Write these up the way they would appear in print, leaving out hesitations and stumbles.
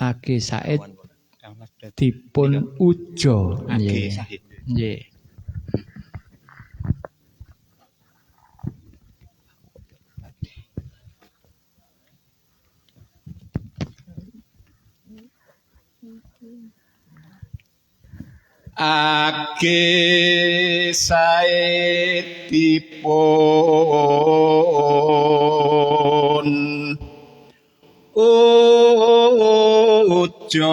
Age Said dipun uja Age Said. Nggih. Age saedipun uja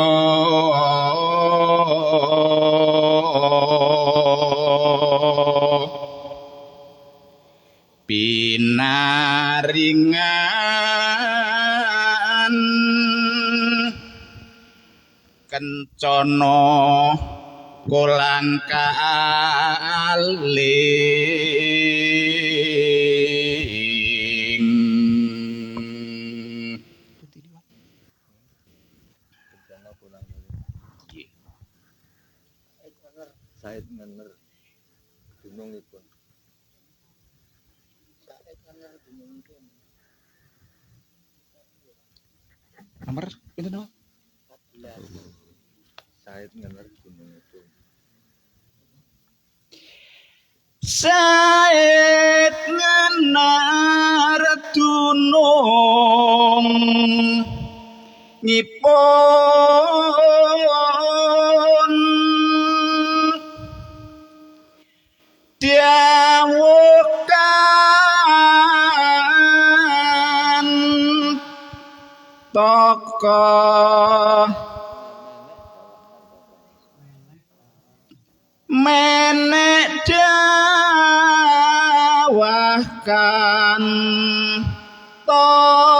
pinaringan kencana kolang kaling Said ngener gunungipun. nomor itu no? 14. Said ngener gunungipun. Said ngenar dunung ngipun diawukan tokoh menek dawahkan tokoh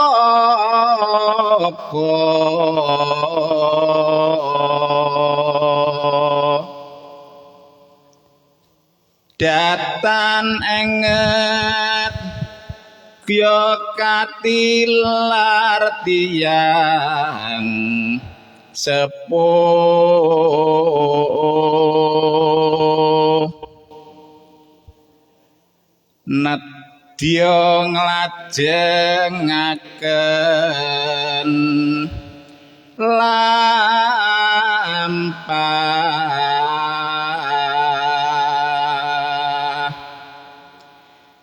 datan enget kya katilar tiyang sepuh nedya nglajengaken lampah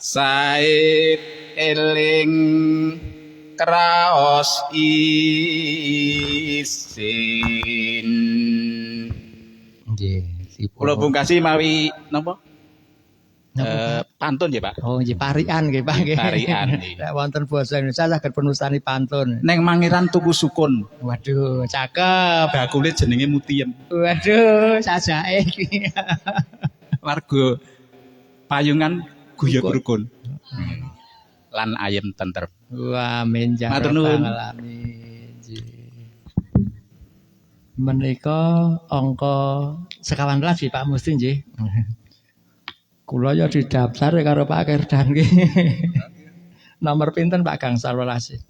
Said eling kraos isin Nggih, sipun. kula pungkasi mawi napa pantun ya Pak. Oh, nggih parian nggih Pak nggih. Parian nggih. Nek wonten basa Indonesia saged penustani pantun. Neng Mangiran tuku sukun. Waduh, cakep. Bakule jenenge Mutiem. Waduh, sajake iki. Warga Payungan guyub rukun. Lan ayem tentrem. Wah, amin ya Matur rabbal nuwun. alamin. Menika angka 11 Pak Musti nggih. Kula ya didaftar karo Pak Kerdan nggih. Nomor pinten Pak Gangsal 12?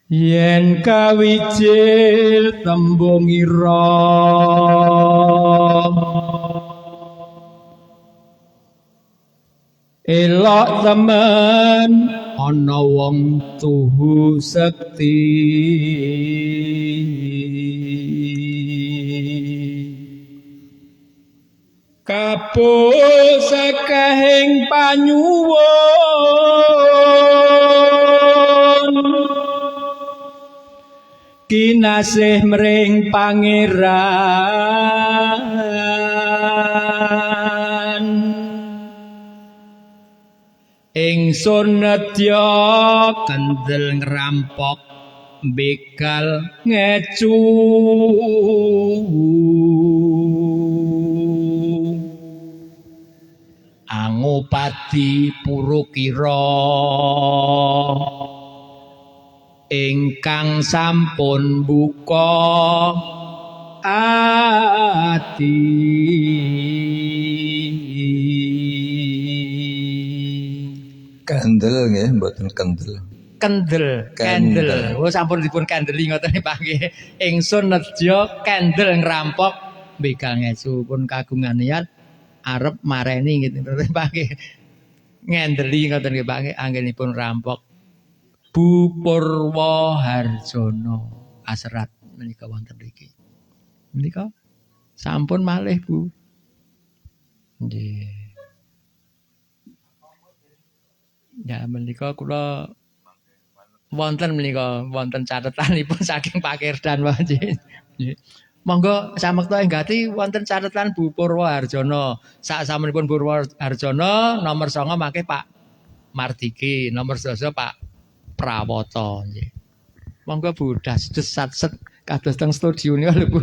Yen kawijil tembung ira elok temen ana wong tuhu sekti kapul sakehing panyuwun kinasih mring pangeran ingsun nedya kendel ngrampok begal ngecu Angupati Purukira ingkang sampun buka ati Kendel nggih, mboten kendel. Kendel. Oh sampun dipun kendeli ngoten Pak nggih. Ingsun nedya kendel ngrampok begal ngesu pun kagungan niat arep mareni gitu Pak nggih. Ngendeli ngoten nggih Pak nggih anggenipun rampok Bu Purwoharjono asrat menika wonten mriki. Menika sampun malih Bu. Nggih. Ya menika kula wonten menika wonten catetanipun saking Pak Kirdan nggih. Nggih. Monggo samekta enggati wonten catatan Bu Purwoharjono. Sak samunipun Purwoharjono nomor 9 mangke Pak Mardiki, nomor 12 Pak Prawoto nggih. Monggo Bu das-des satset kados teng studio niku lho Bu.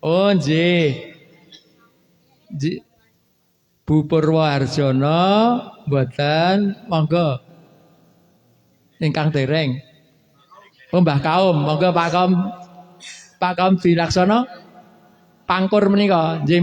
Oh nggih. Bu Purwoharjono mboten monggo ingkang dereng. Oh Mbah Kaum, monggo Pak Kaum Bilaksana pangkur menika nggih.